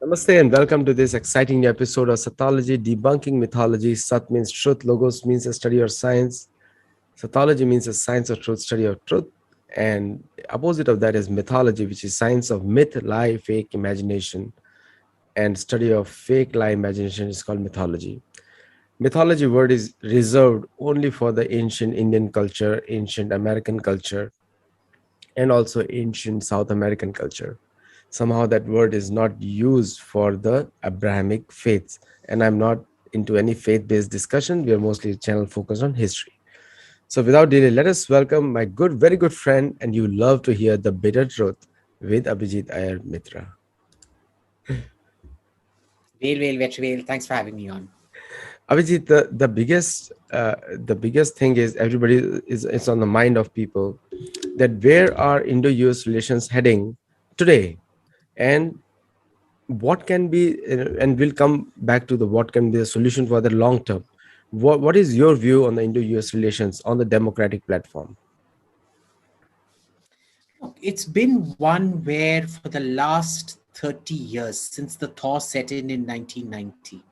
Namaste and welcome to this exciting new episode of Sattology, debunking mythology. Sat means truth, logos means a study or science. Sattology means a science of truth, study of truth. And opposite of that is mythology, which is science of myth, lie, fake, imagination. And study of fake, lie, imagination is called mythology. Mythology word is reserved only for the ancient Indian culture, ancient American culture, and also ancient South American culture. Somehow that word is not used for the Abrahamic faiths. And I'm not into any faith based discussion. We are mostly channel focused on history. So without delay, let us welcome my very good friend, and you love to hear the bitter truth with Abhijit Iyer Mitra. Well. Thanks for having me on. Abhijit, the biggest thing is everybody is on the mind of people that where are Indo-US relations heading today, and what can be, and we'll come back to the what can be the solution for the long term. What is your view on the Indo-US relations on the democratic platform? Look, it's been one where for the last 30 years, since the thaw set in 1990,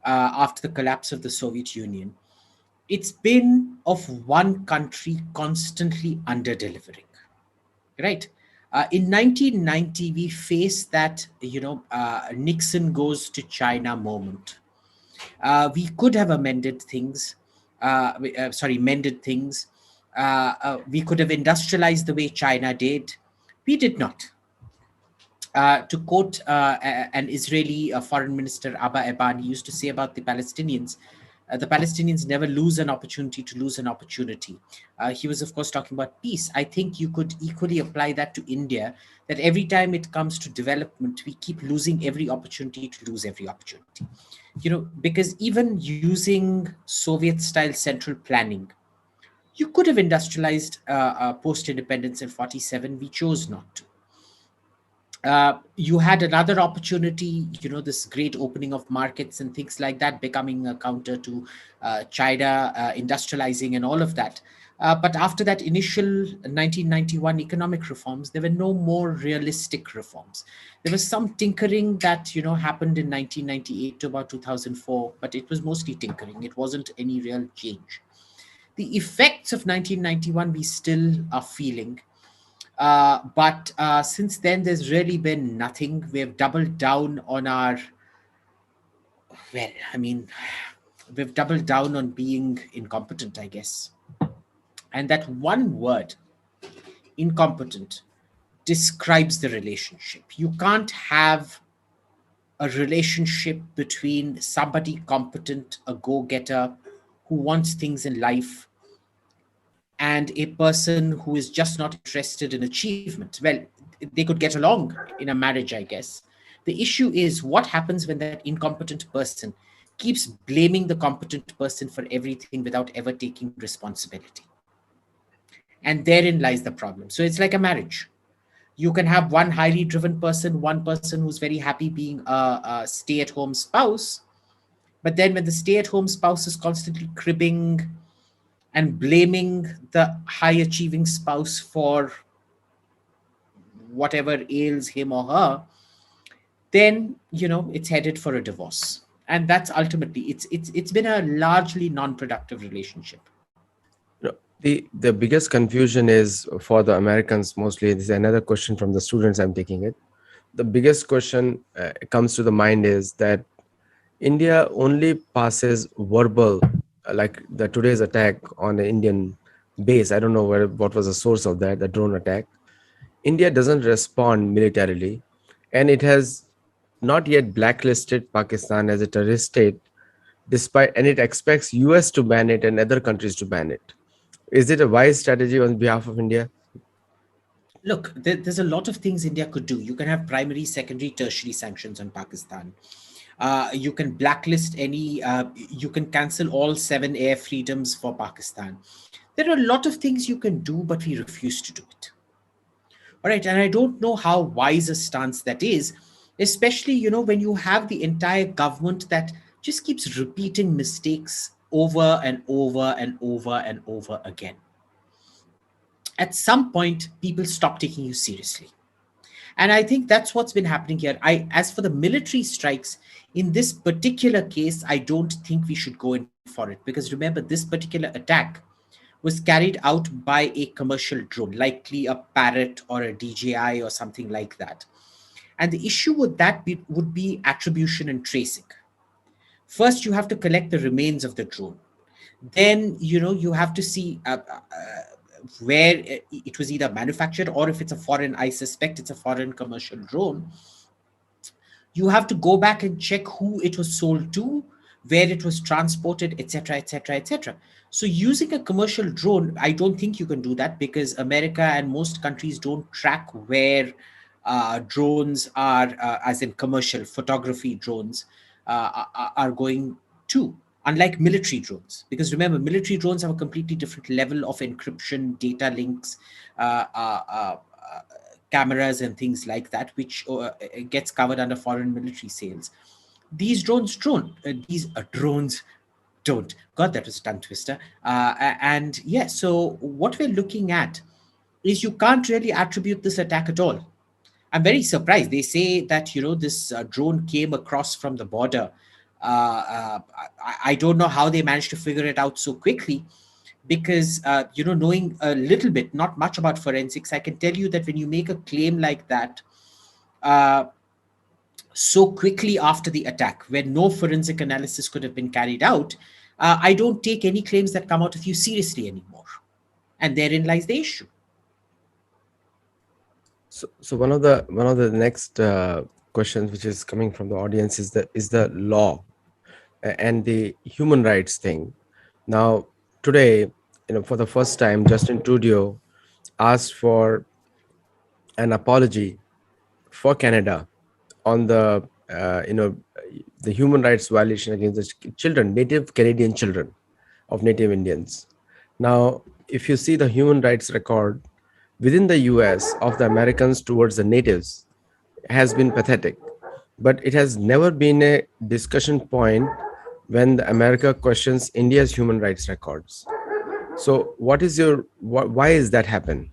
after the collapse of the Soviet Union, it's been of one country constantly under-delivering, right? In 1990, we faced that, Nixon goes to China moment. We could have amended things, mended things. We could have industrialized the way China did. We did not. To quote an Israeli foreign minister, Abba Eban, he used to say about the Palestinians never lose an opportunity to lose an opportunity. He was, of course, talking about peace. I think you could equally apply that to India, that every time it comes to development, we keep losing every opportunity to lose every opportunity. Because even using Soviet style central planning, you could have industrialized post independence in 47. We chose not to. You had another opportunity, this great opening of markets and things like that, becoming a counter to China, industrializing and all of that. But after that initial 1991 economic reforms, there were no more realistic reforms. There was some tinkering that happened in 1998 to about 2004, but it was mostly tinkering. It wasn't any real change. The effects of 1991 we still are feeling, but since then, there's really been nothing. We've doubled down on well, I mean, we've doubled down on being incompetent, I guess. And that one word, incompetent, describes the relationship. You can't have a relationship between somebody competent, a go getter, who wants things in life, and a person who is just not interested in achievement. Well, they could get along in a marriage, I guess. The issue is what happens when that incompetent person keeps blaming the competent person for everything without ever taking responsibility. And therein lies the problem. So it's like a marriage. You can have one highly driven person, one person who's very happy being a stay at home spouse. But then when the stay at home spouse is constantly cribbing and blaming the high achieving spouse for whatever ails him or her, then it's headed for a divorce. And that's ultimately it's been a largely non-productive relationship. The biggest confusion is for the Americans mostly. This is another question from the students I'm taking it. The biggest question comes to the mind is that India only passes verbal, like the today's attack on the Indian base. I don't know what was the source of that, the drone attack. India doesn't respond militarily, and it has not yet blacklisted Pakistan as a terrorist state, despite, and it expects US to ban it and other countries to ban it. Is it a wise strategy on behalf of India? Look, there's a lot of things India could do. You can have primary, secondary, tertiary sanctions on Pakistan. You can blacklist any, you can cancel all 7 air freedoms for Pakistan. There are a lot of things you can do, but we refuse to do it. All right. And I don't know how wise a stance that is, especially, when you have the entire government that just keeps repeating mistakes over and over and over and over again. At some point, people stop taking you seriously. And I think that's what's been happening here. As for the military strikes, in this particular case, I don't think we should go in for it, because remember, this particular attack was carried out by a commercial drone, likely a Parrot or a DJI or something like that. And the issue with that would be attribution and tracing. First, you have to collect the remains of the drone. Then, you have to see where it was either manufactured, or if it's a foreign, I suspect it's a foreign commercial drone, you have to go back and check who it was sold to, where it was transported, etc., etc., etc. So using a commercial drone, I don't think you can do that, because America and most countries don't track where drones are, as in commercial photography drones, are going to. Unlike military drones, because remember, military drones have a completely different level of encryption, data links, uh, uh, uh, cameras and things like that, which gets covered under foreign military sales. These drones don't. God, that was a tongue twister. And yeah, so what we're looking at is, you can't really attribute this attack at all. I'm very surprised. They say that this drone came across from the border. I don't know how they managed to figure it out so quickly, because knowing a little bit, not much about forensics, I can tell you that when you make a claim like that, uh, so quickly after the attack, where no forensic analysis could have been carried out, I don't take any claims that come out of you seriously anymore. And therein lies the issue. So one of the next questions which is coming from the audience is the law and the human rights thing. Now, today, for the first time, Justin Trudeau asked for an apology for Canada on the human rights violation against the children, native Canadian children of native Indians. Now, if you see the human rights record within the US of the Americans towards the natives, has been pathetic, but it has never been a discussion point when the America questions India's human rights records. So, why is that happen?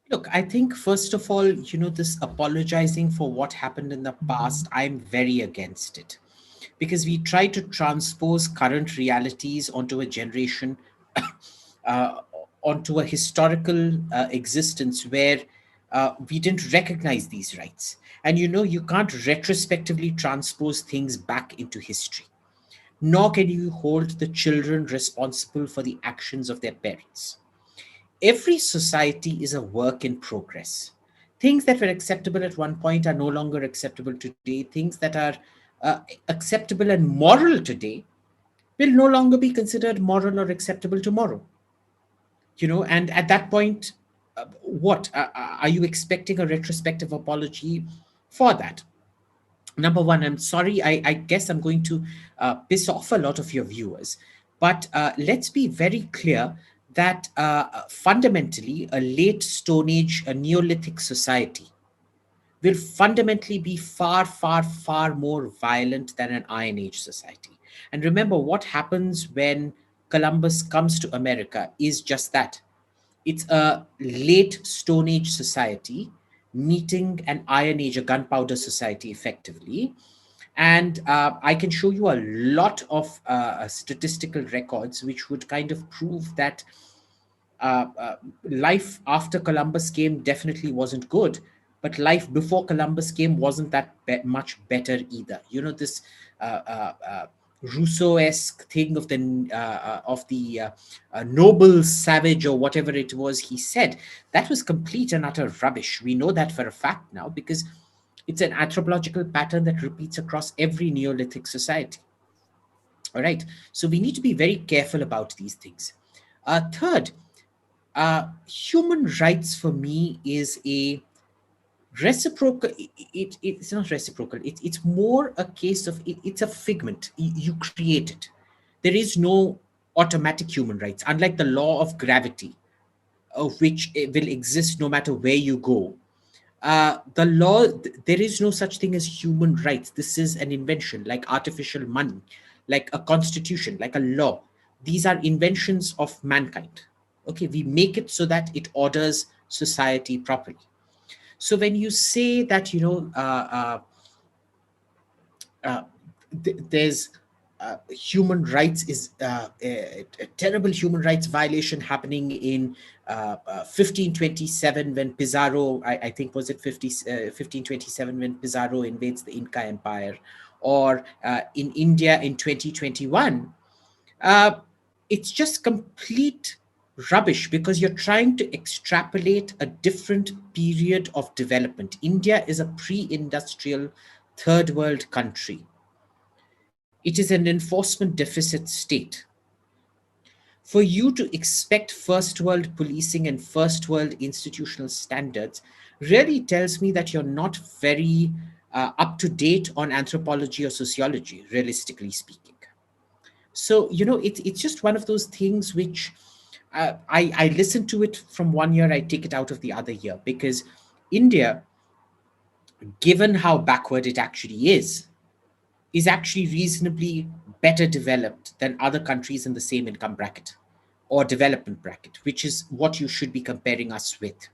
Look, I think first of all, this apologizing for what happened in the past, I'm very against it, because we try to transpose current realities onto a generation, uh, onto a historical existence where we didn't recognize these rights. And you can't retrospectively transpose things back into history, nor can you hold the children responsible for the actions of their parents. Every society is a work in progress. Things that were acceptable at one point are no longer acceptable today. Things that are acceptable and moral today will no longer be considered moral or acceptable tomorrow. And at that point, what are you expecting a retrospective apology for that? Number one, I'm sorry, I guess I'm going to piss off a lot of your viewers, but let's be very clear that fundamentally, a late Stone Age, a Neolithic society will fundamentally be far, far, far more violent than an Iron Age society. And remember, what happens when Columbus comes to America is just that. It's a late Stone Age society meeting an Iron Age, a gunpowder society, effectively. And I can show you a lot of statistical records which would kind of prove that life after Columbus came definitely wasn't good, but life before Columbus came wasn't that much better either. This Rousseau-esque thing of the noble savage, or whatever it was he said, that was complete and utter rubbish. We know that for a fact now, because it's an anthropological pattern that repeats across every Neolithic society. All right, so we need to be very careful about these things. Third, human rights for me is a reciprocal. It's not reciprocal. It's more a case of it's a figment. You create it. There is no automatic human rights, unlike the law of gravity, of which it will exist no matter where you go. There is no such thing as human rights. This is an invention, like artificial money, like a constitution, like a law. These are inventions of mankind. Okay, we make it so that it orders society properly. So when you say that, uh, there's human rights is a terrible human rights violation happening in 1527 when Pizarro, I think was it 1527 when Pizarro invades the Inca Empire, or in India in 2021, uh, it's just complete rubbish because you're trying to extrapolate a different period of development. India is a pre industrial third world country, it is an enforcement deficit state. For you to expect first world policing and first world institutional standards really tells me that you're not very up to date on anthropology or sociology, realistically speaking. So, it's just one of those things which I listen to it from one year, I take it out of the other year, because India, given how backward it actually is actually reasonably better developed than other countries in the same income bracket or development bracket, which is what you should be comparing us with.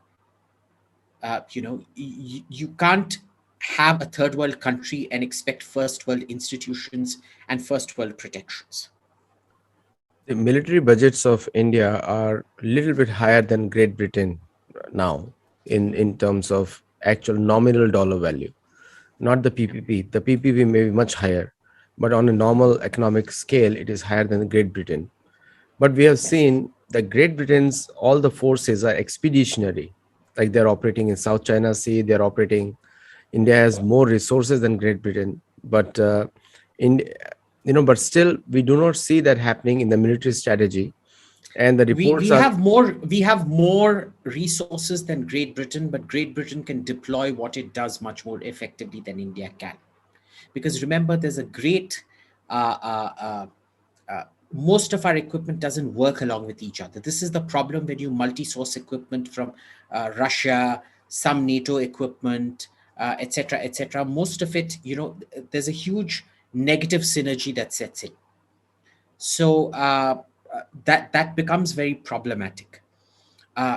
You can't have a third world country and expect first world institutions and first world protections. The military budgets of India are a little bit higher than Great Britain now in terms of actual nominal dollar value, not the PPP. The PPP may be much higher, but on a normal economic scale, it is higher than Great Britain. But we have seen that Great Britain's all the forces are expeditionary, like they're operating in South China Sea, they're operating. India has more resources than Great Britain, but in but still we do not see that happening in the military strategy. And the we reports we are have more we have more resources than Great Britain, but Great Britain can deploy what it does much more effectively than India can. Because remember, there's a great uh, uh, uh, uh, most of our equipment doesn't work along with each other. This is the problem when you multi-source equipment from Russia, some NATO equipment, etc., etc. Most of it, there's a huge negative synergy that sets in. So that becomes very problematic.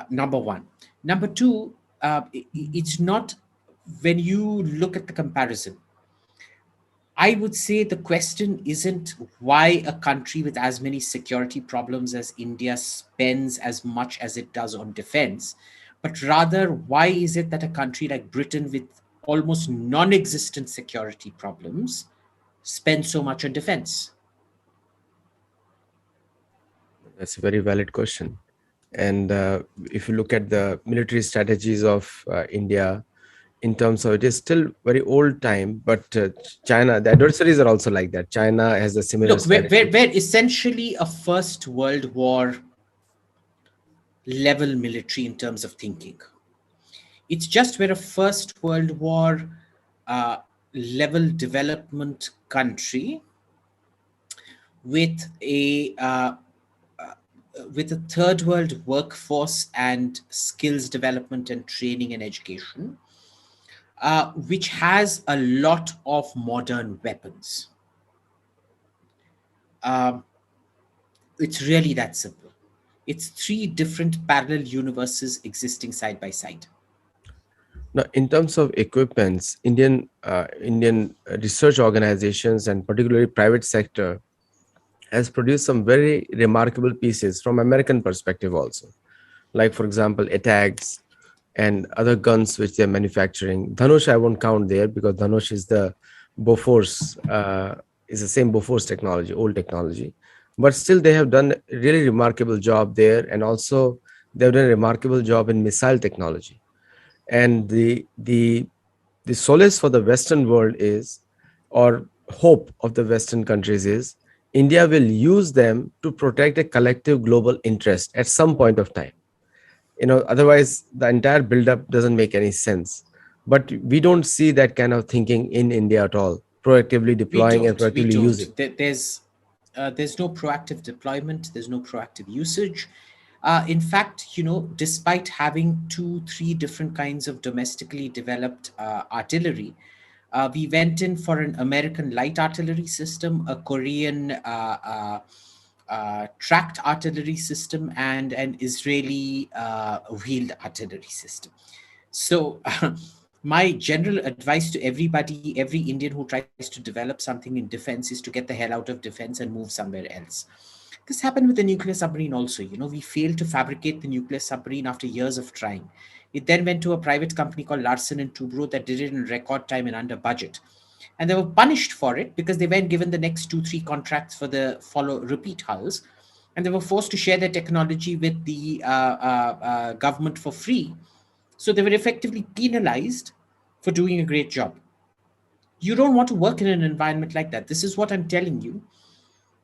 Number one. Number two, it's not, when you look at the comparison, I would say the question isn't why a country with as many security problems as India spends as much as it does on defense, but rather why is it that a country like Britain, with almost non existent security problems, spends so much on defense? That's a very valid question. And if you look at the military strategies of India, in terms of, it is still very old time, but China, the adversaries are also like that. China has a similar Look, we're, strategy. we're essentially a First World War level military in terms of thinking. It's just we're a First World War uh, level development country with a third world workforce and skills development and training and education, which has a lot of modern weapons. Um, it's really that simple. It's three different parallel universes existing side by side. Now, in terms of equipments, Indian research organizations and particularly private sector has produced some very remarkable pieces from American perspective also. Like for example, ATAGs and other guns which they're manufacturing. Dhanush I won't count there because Dhanush is the Bofors, is the same Bofors technology, old technology. But still, they have done a really remarkable job there, and also they've done a remarkable job in missile technology. And the solace for the Western world is, or hope of the Western countries is, India will use them to protect a collective global interest at some point of time. Otherwise the entire build-up doesn't make any sense. But we don't see that kind of thinking in India at all, proactively We deploying and don't. We proactively don't. using. There's no proactive deployment. There's no proactive usage. In fact, despite having two, three different kinds of domestically developed artillery, we went in for an American light artillery system, a Korean tracked artillery system, and an Israeli wheeled artillery system. So, my general advice to everybody, every Indian who tries to develop something in defense, is to get the hell out of defense and move somewhere else. This happened with the nuclear submarine also. We failed to fabricate the nuclear submarine after years of trying. It then went to a private company called Larsen and Toubro that did it in record time and under budget. And they were punished for it because they weren't given the next two, three contracts for the follow repeat hulls. And they were forced to share their technology with the government for free. So they were effectively penalized for doing a great job. You don't want to work in an environment like that. This is what I'm telling you.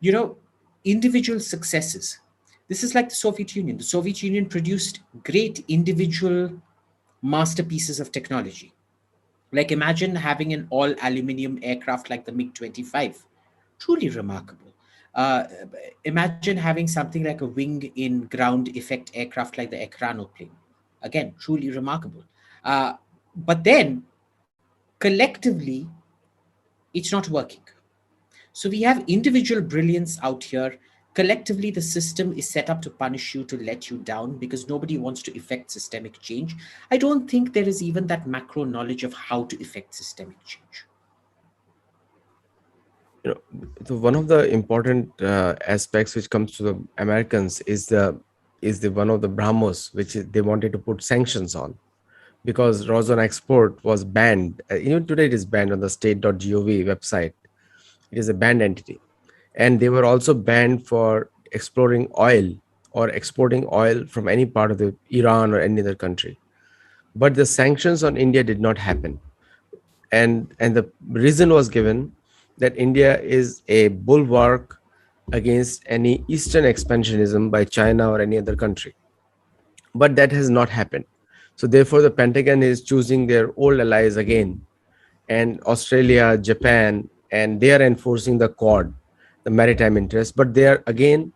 You know, Individual successes. This is like the Soviet Union. The Soviet Union produced great individual masterpieces of technology. Like imagine having an all aluminium aircraft like the MiG 25. Truly remarkable. Uh, Imagine having something like a wing in ground effect aircraft like the Ekrano plane. Again, truly remarkable. Uh, but then collectively, it's not working. So we have individual brilliance out here. Collectively, the system is set up to punish you, to let you down, because nobody wants to effect systemic change. I don't think there is even that macro knowledge of how to effect systemic change. You know, so one of the important aspects which comes to the Americans is the one of the Brahmos, which is, they wanted to put sanctions on because rosin export was banned. Even today, it is banned on the state.gov website. It is a banned entity, and they were also banned for exploring oil or exporting oil from any part of the Iran or any other country. But the sanctions on India did not happen, and the reason was given that India is a bulwark against any Eastern expansionism by China or any other country. But that has not happened. So therefore, the Pentagon is choosing their old allies again, and Australia, Japan, and they are enforcing the Quad, the maritime interest. But they are again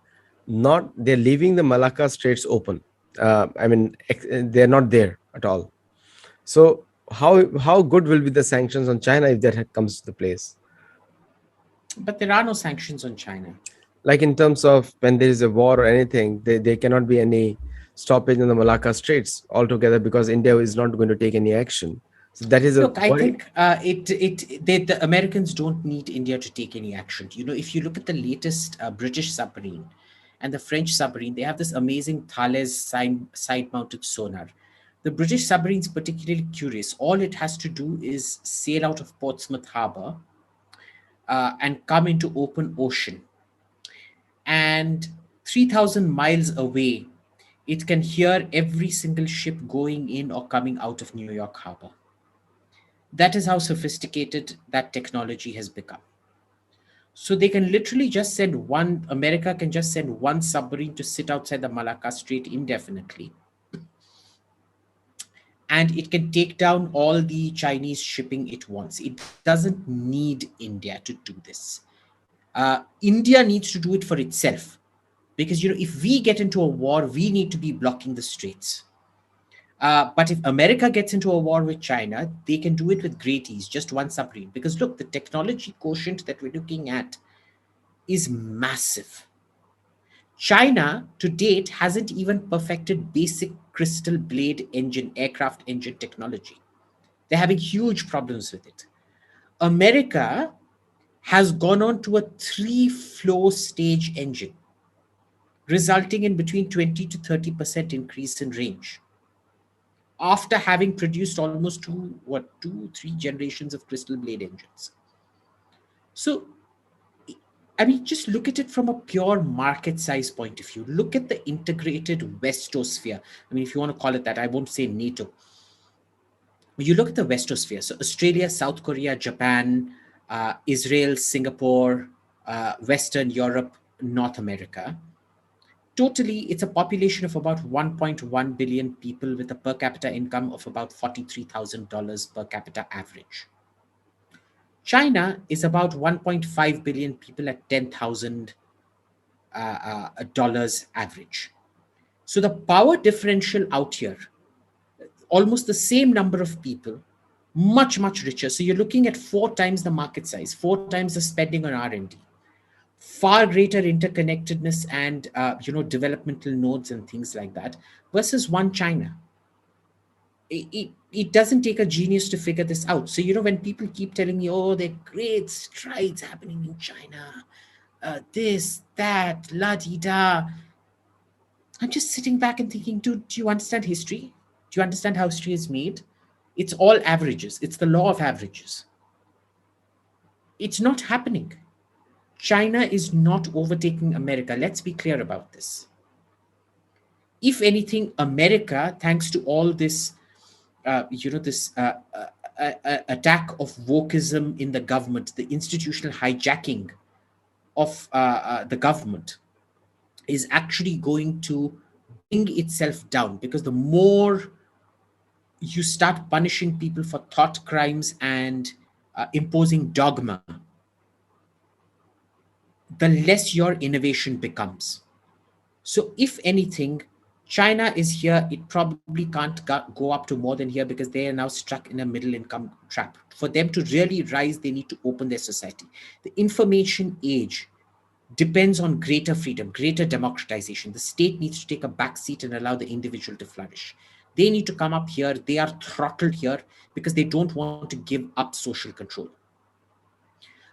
not. They're leaving the Malacca Straits open. They're not there at all. So how good will be the sanctions on China if that comes to the place? But there are no sanctions on China. Like in terms of when there is a war or anything, there cannot be any stoppage in the Malacca Straits altogether because India is not going to take any action. So that is a Look, I worry. think the Americans don't need India to take any action. If you look at the latest British submarine and the French submarine, they have this amazing Thales side-mounted sonar. The British submarine is particularly curious. All it has to do is sail out of Portsmouth Harbor and come into open ocean, and 3,000 miles away, it can hear every single ship going in or coming out of New York Harbor. That is how sophisticated that technology has become. So they can literally just send one, America can just send one submarine to sit outside the Malacca Strait indefinitely. And it can take down all the Chinese shipping it wants. It doesn't need India to do this. India needs to do it for itself. Because if we get into a war, we need to be blocking the straits. But if America gets into a war with China, they can do it with great ease, just one submarine. Because look, the technology quotient that we're looking at is massive. China, to date, hasn't even perfected basic crystal blade engine, aircraft engine technology. They're having huge problems with it. America has gone on to a three-flow stage engine, resulting in between 20 to 30% increase in range after having produced almost two, three generations of crystal blade engines. So, I mean, just look at it from a pure market size point of view. Look at the integrated Westosphere. I mean, if you want to call it that, I won't say NATO. When you look at the Westosphere, so Australia, South Korea, Japan, Israel, Singapore, Western Europe, North America, totally, it's a population of about 1.1 billion people with a per capita income of about $43,000 per capita average. China is about 1.5 billion people at $10,000 dollars average. So the power differential out here, almost the same number of people, much, much richer. So you're looking at four times the market size, four times the spending on R&D, far greater interconnectedness and developmental nodes and things like that versus one China. it doesn't take a genius to figure this out. So, when people keep telling me, oh, there are great strides happening in China, this, that, la di da, I'm just sitting back and thinking, dude, do you understand history? Do you understand how history is made? It's all averages, it's the law of averages. It's not happening. China is not overtaking America. Let's be clear about this. If anything, America, thanks to all this, this attack of wokeism in the government, the institutional hijacking of the government, is actually going to bring itself down, because the more you start punishing people for thought crimes and imposing dogma, the less your innovation becomes. So, if anything, China is here. It probably can't go up to more than here, because they are now stuck in a middle income trap. For them to really rise, they need to open their society. The information age depends on greater freedom, greater democratization. The state needs to take a back seat and allow the individual to flourish. They need to come up here. They are throttled here because they don't want to give up social control.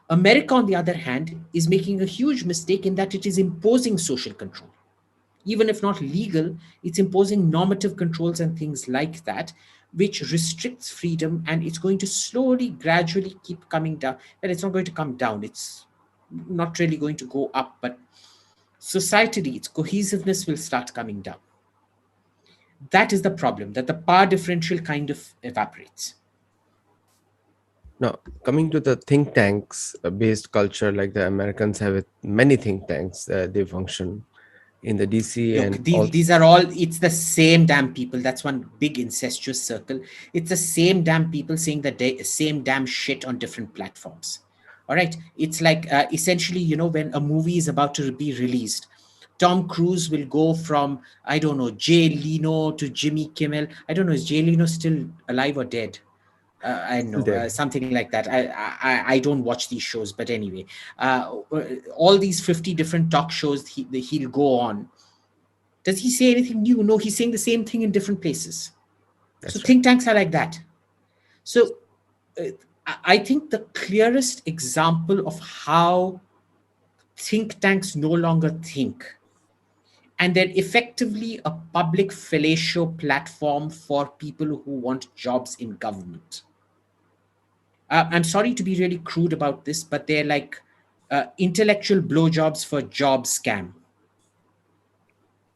America, on the other hand, is making a huge mistake in that it is imposing social control. Even if not legal, it's imposing normative controls and things like that, which restricts freedom, and it's going to slowly, gradually keep coming down. And it's not going to come down, it's not really going to go up, but societally, its cohesiveness will start coming down. That is the problem, that the power differential kind of evaporates. Now, coming to the think tanks based culture, like the Americans have it, many think tanks, they function in the DC Look, and all. these are all, it's the same damn people. That's one big incestuous circle. It's the same damn people saying the same damn shit on different platforms. All right. It's like essentially, when a movie is about to be released, Tom Cruise will go from, I don't know, Jay Leno to Jimmy Kimmel. I don't know, is Jay Leno still alive or dead? I Still know, there. something like that. I don't watch these shows, but anyway, uh, all these 50 different talk shows he'll go on. Does he say anything new? No, he's saying the same thing in different places. So That's right. think tanks are like that. So uh, I think the clearest example of how think tanks no longer think, and they're effectively a public fellatio platform for people who want jobs in government. I'm sorry to be really crude about this, but they're like intellectual blowjobs for job scam.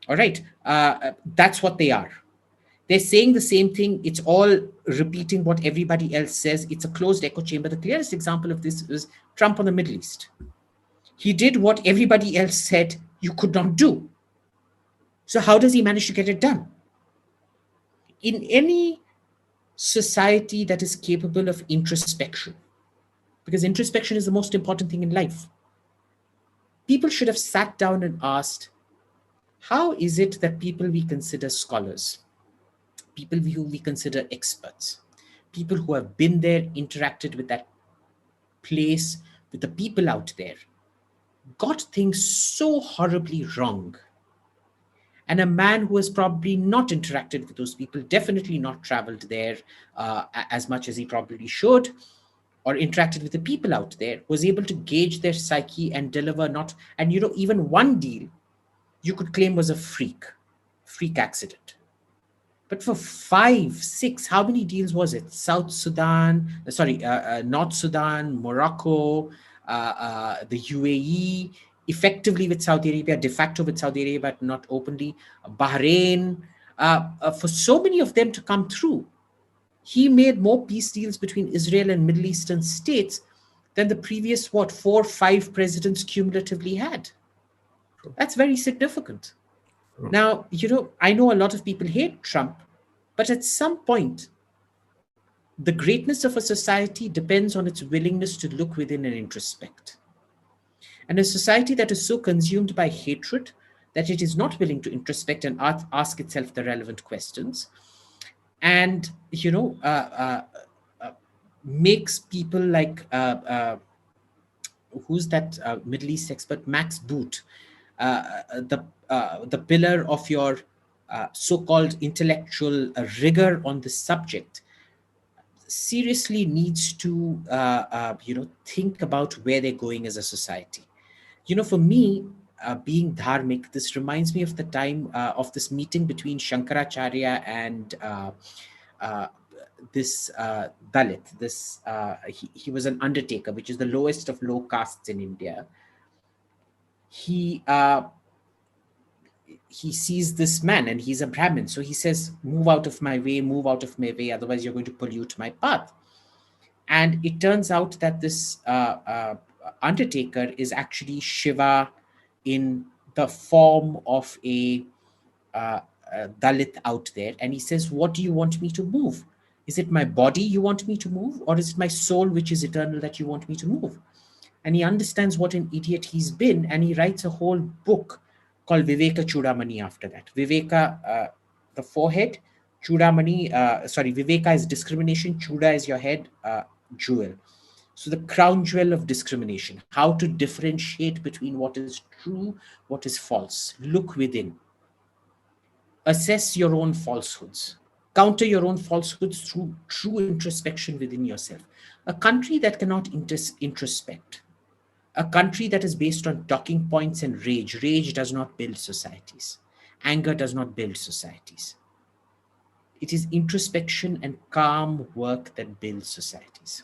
All right, that's what they are. They're saying the same thing. It's all repeating what everybody else says. It's a closed echo chamber. The clearest example of this is Trump on the Middle East. He did what everybody else said you could not do. So, how does he manage to get it done? In any society that is capable of introspection, because introspection is the most important thing in life, people should have sat down and asked, how is it that people we consider scholars, people who we consider experts, people who have been there, interacted with that place, with the people out there, got things so horribly wrong? And a man who has probably not interacted with those people, definitely not traveled there as much as he probably should, or interacted with the people out there, was able to gauge their psyche and deliver not, and even one deal you could claim was a freak accident. But for five, six, how many deals was it? South Sudan, North Sudan, Morocco, the UAE, effectively with Saudi Arabia, de facto with Saudi Arabia, but not openly, Bahrain, for so many of them to come through. He made more peace deals between Israel and Middle Eastern states than the previous, what, 4, 5 presidents cumulatively had. That's very significant. Now, I know a lot of people hate Trump, but at some point, the greatness of a society depends on its willingness to look within and introspect. And a society that is so consumed by hatred that it is not willing to introspect and ask itself the relevant questions, and makes people like who's that Middle East expert, Max Boot, uh, the the pillar of your so-called intellectual rigor on this subject seriously needs to think about where they're going as a society. For me, being dharmic, this reminds me of the time of this meeting between Shankaracharya and uh, this Dalit. He was an undertaker, which is the lowest of low castes in India. He uh, he sees this man, and he's a Brahmin, so he says, move out of my way, move out of my way, otherwise you're going to pollute my path. And it turns out that this undertaker is actually Shiva in the form of a Dalit out there. And he says, what do you want me to move? Is it my body you want me to move, or is it my soul, which is eternal, that you want me to move? And he understands what an idiot he's been, and he writes a whole book called Viveka Chudamani after that. Viveka, the forehead, Chudamani, sorry, Viveka is discrimination, Chuda is your head, jewel. So the crown jewel of discrimination, how to differentiate between what is true, what is false. Look within, assess your own falsehoods, counter your own falsehoods through true introspection within yourself. A country that cannot introspect, a country that is based on talking points and rage does not build societies. Anger does not build societies. It is introspection and calm work that builds societies.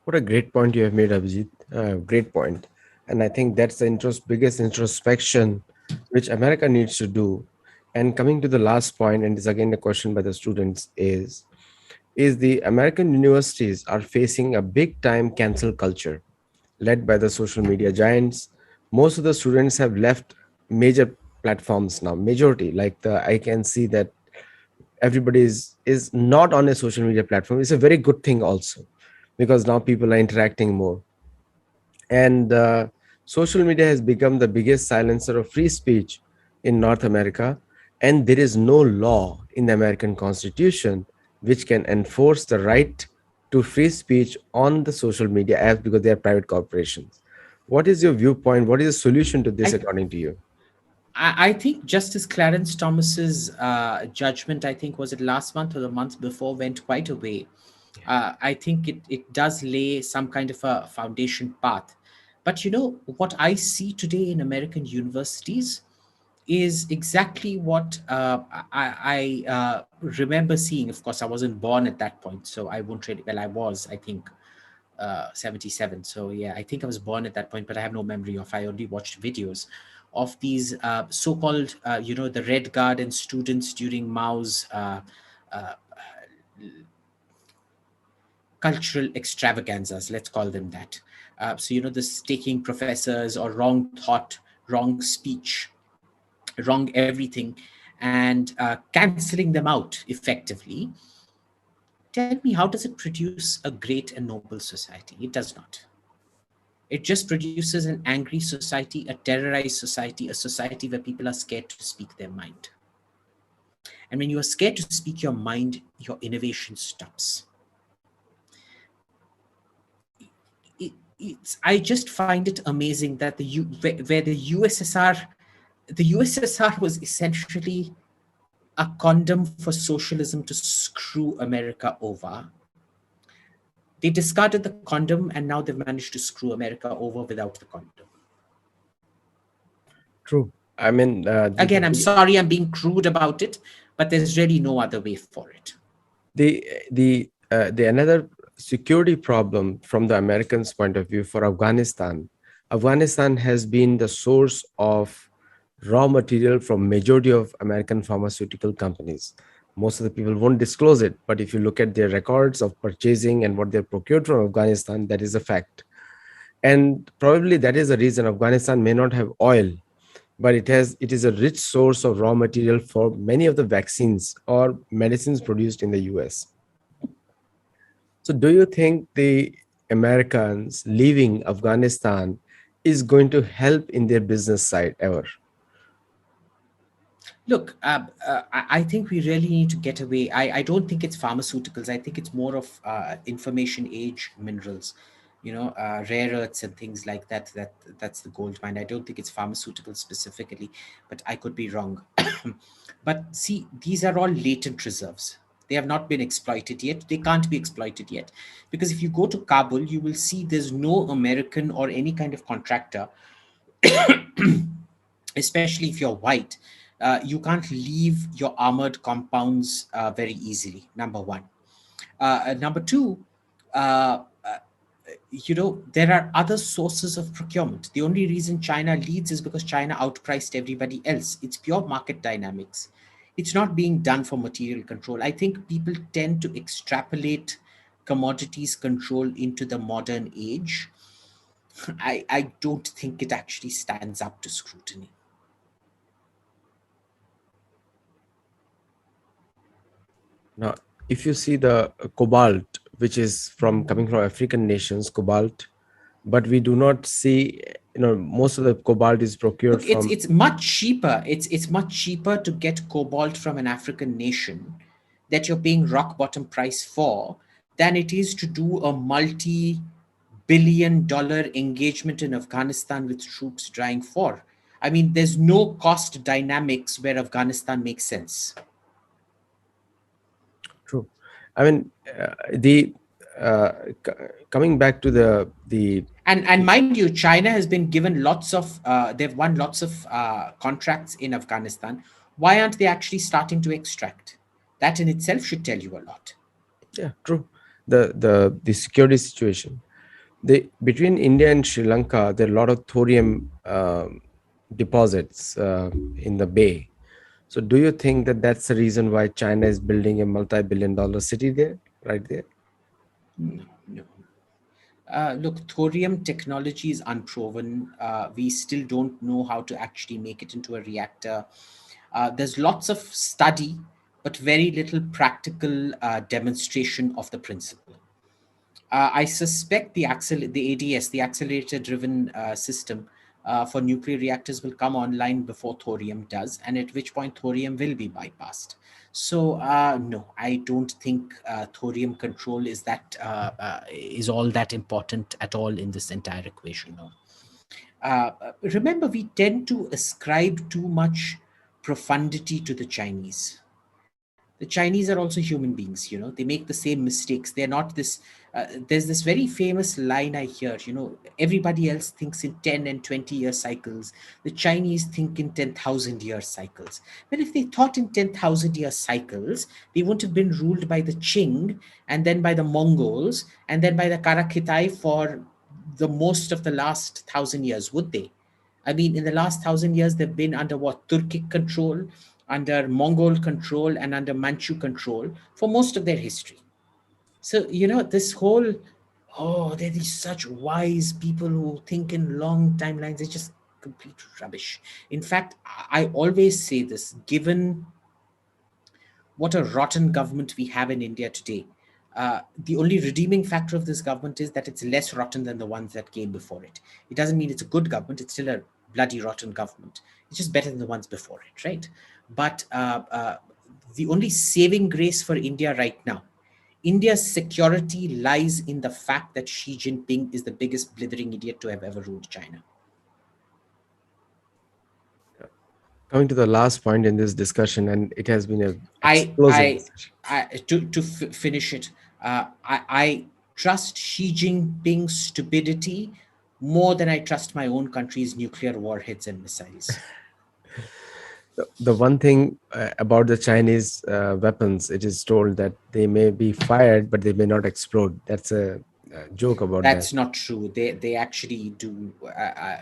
What a great point you have made, Abhijit. Great point. And I think that's the biggest introspection which America needs to do. And coming to the last point, and this again a question by the students is the American universities are facing a big time cancel culture led by the social media giants. Most of the students have left major platforms now, majority. Like I can see that everybody is not on a social media platform. It's a very good thing also, because now people are interacting more. And social media has become the biggest silencer of free speech in North America. And there is no law in the American Constitution which can enforce the right to free speech on the social media apps, because they are private corporations. What is your viewpoint? What is the solution to this, I, according to you? I think Justice Clarence Thomas's judgment, I think, was it last month or the month before, went quite a way. I think it does lay some kind of a foundation path. But what I see today in American universities is exactly what I remember seeing. Of course, I wasn't born at that point, so I won't really, well, I was, I think, 77. So yeah, I think I was born at that point, but I have no memory of. I only watched videos of these so-called, the Red Guard and students during Mao's uh, cultural extravaganzas, let's call them that. So, this taking professors or wrong thought, wrong speech, wrong everything, and canceling them out effectively. Tell me, how does it produce a great and noble society? It does not. It just produces an angry society, a terrorized society, a society where people are scared to speak their mind. And when you are scared to speak your mind, your innovation stops. I just find it amazing that where the USSR was essentially a condom for socialism to screw America over. They discarded the condom, and now they've managed to screw America over without the condom. True. I mean, Again, I'm sorry I'm being crude about it, but there's really no other way for it. the another security problem from the Americans' point of view for Afghanistan. Afghanistan has been the source of raw material from majority of American pharmaceutical companies. Most of the people won't disclose it, but if you look at their records of purchasing and what they're procured from Afghanistan, that is a fact. And probably that is the reason Afghanistan may not have oil, but it is a rich source of raw material for many of the vaccines or medicines produced in the US. So, do you think the Americans leaving Afghanistan is going to help in their business side ever? Look, I think we really need to get away. I don't think it's pharmaceuticals. I think it's more of information age minerals. rare earths and things like that. That's the gold mine. I don't think it's pharmaceutical specifically, but I could be wrong. But see, these are all latent reserves. They have not been exploited yet. They can't be exploited yet, because if you go to Kabul, you will see there's no American or any kind of contractor, especially if you're white. You can't leave your armored compounds very easily. Number one. Number two, uh, there are other sources of procurement. The only reason China leads is because China outpriced everybody else. It's pure market dynamics. It's not being done for material control. I think people tend to extrapolate commodities control into the modern age. I don't think it actually stands up to scrutiny. Now, if you see the cobalt, which is from coming from African nations, cobalt, but we do not see, most of the cobalt is procured Look, it's from. it's much cheaper. It's much cheaper to get cobalt from an African nation that you're paying rock bottom price for than it is to do a multi-billion-dollar engagement in Afghanistan with troops dying for. I mean, there's no cost dynamics where Afghanistan makes sense. True. I mean, the uh, c- coming back to the And mind you, China has been given lots of they've won lots of contracts in Afghanistan. Why aren't they actually starting to extract? That in itself should tell you a lot. yeah, true, the security situation. The between India and Sri Lanka, there are a lot of thorium deposits in the bay. So, do you think that that's the reason why China is building a multi-billion-dollar city there, right there? No, no. Look, thorium technology is unproven. We still don't know how to actually make it into a reactor. There's lots of study, but very little practical demonstration of the principle. I suspect the ADS, the accelerator driven system for nuclear reactors, will come online before thorium does, and at which point thorium will be bypassed. So no, I don't think thorium control is all that important at all in this entire equation. No. Remember, we tend to ascribe too much profundity to the Chinese. The Chinese are also human beings, they make the same mistakes. They're not this. There's this very famous line I hear, everybody else thinks in 10 and 20-year cycles. The Chinese think in 10,000-year cycles. Well, if they thought in 10,000-year cycles, they wouldn't have been ruled by the Qing and then by the Mongols and then by the Karakitai for the most of the last 1,000 years, would they? I mean, in the last 1,000 years, they've been under what? Turkic control, under Mongol control, and under Manchu control for most of their history. So, this whole, oh, they're these such wise people who think in long timelines, it's just complete rubbish. In fact, I always say this, given what a rotten government we have in India today. The only redeeming factor of this government is that it's less rotten than the ones that came before it. It doesn't mean it's a good government, it's still a bloody rotten government. It's just better than the ones before it, right? But the only saving grace for India right now, India's security lies in the fact that Xi Jinping is the biggest blithering idiot to have ever ruled China. Coming to the last point in this discussion, and it has been an I, explosive I, discussion. to finish it, I trust Xi Jinping's stupidity more than I trust my own country's nuclear warheads and missiles. The one thing about the Chinese weapons, it is told that they may be fired, but they may not explode. That's a joke about that. That's not true. They actually do. Uh,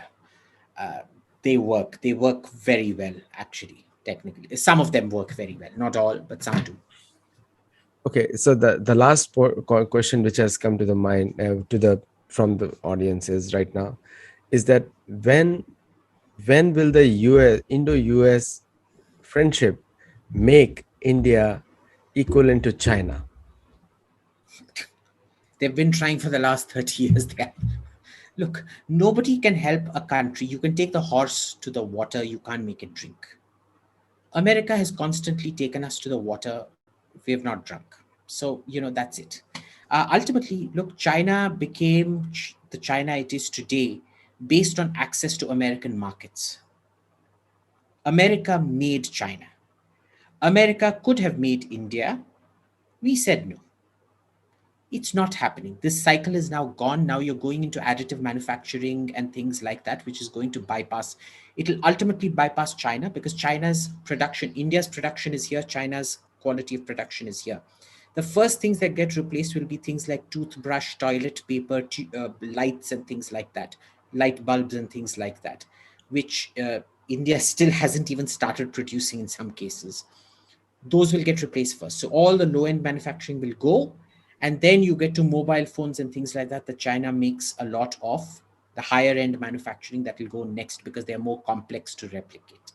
they work. They work very well. Actually, technically, some of them work very well. Not all, but some do. Okay, so the last question which has come to the mind to the from the audiences right now is that when will the US Indo-US friendship make India equivalent to China? They've been trying for the last 30 years. Look, nobody can help a country. You can take the horse to the water. You can't make it drink. America has constantly taken us to the water. We have not drunk. So, that's it. Ultimately, look, China became the China it is today based on access to American markets. America made China. America could have made India. We said no. It's not happening. This cycle is now gone. Now you're going into additive manufacturing and things like that, which is going to bypass, it'll ultimately bypass China, because China's production, India's production is here, China's quality of production is here. The first things that get replaced will be things like toothbrush, toilet paper, lights, and things like that, light bulbs, and things like that, which India still hasn't even started producing in some cases. Those will get replaced first. So all the low end manufacturing will go. And then you get to mobile phones and things like that China makes a lot of. The higher end manufacturing that will go next because they're more complex to replicate.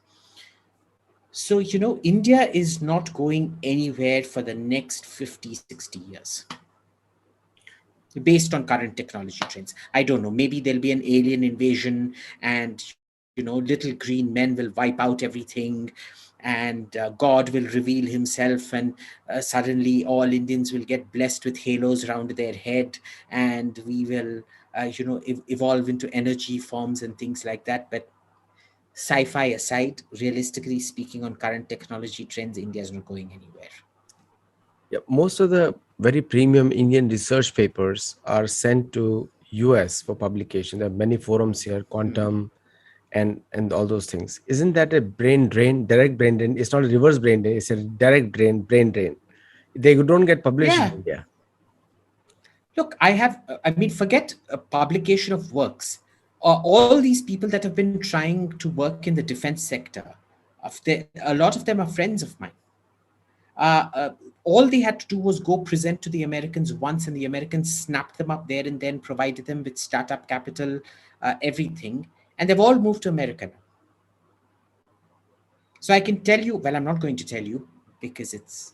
So, India is not going anywhere for the next 50, 60 years based on current technology trends. I don't know. Maybe there'll be an alien invasion and, little green men will wipe out everything, and God will reveal himself, and suddenly all Indians will get blessed with halos around their head, and we will, evolve into energy forms and things like that. But sci-fi aside, realistically speaking, on current technology trends, India is not going anywhere. Yeah, most of the very premium Indian research papers are sent to US for publication. There are many forums here, quantum and all those things. Isn't that a brain drain, direct brain drain? It's not a reverse brain drain, it's a direct drain, brain drain. They don't get published in Yeah. India. Look, I mean, forget a publication of works. All these people that have been trying to work in the defense sector, a lot of them are friends of mine. Uh, uh, all they had to do was go present to the Americans once, and the Americans snapped them up there and then provided them with startup capital, everything. And they've all moved to America now. So I can tell you, well, I'm not going to tell you because it's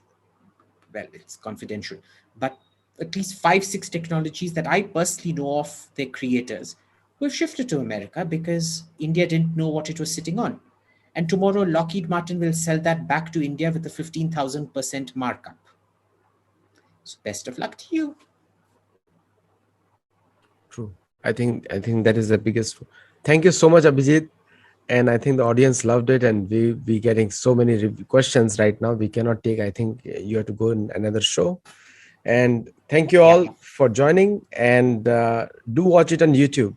confidential, but at least five, six technologies that I personally know of their creators who have shifted to America because India didn't know what it was sitting on. And tomorrow, Lockheed Martin will sell that back to India with a 15,000% markup. So, best of luck to you. True. I think that is the biggest. Thank you so much, Abhijit. And I think the audience loved it, and we getting so many questions right now. We cannot take. I think you have to go in another show. And thank you Yep. all for joining. And do watch it on YouTube.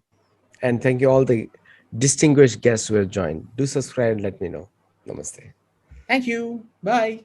And thank you all the distinguished guests who have joined. Do subscribe and let me know. Namaste. Thank you. Bye.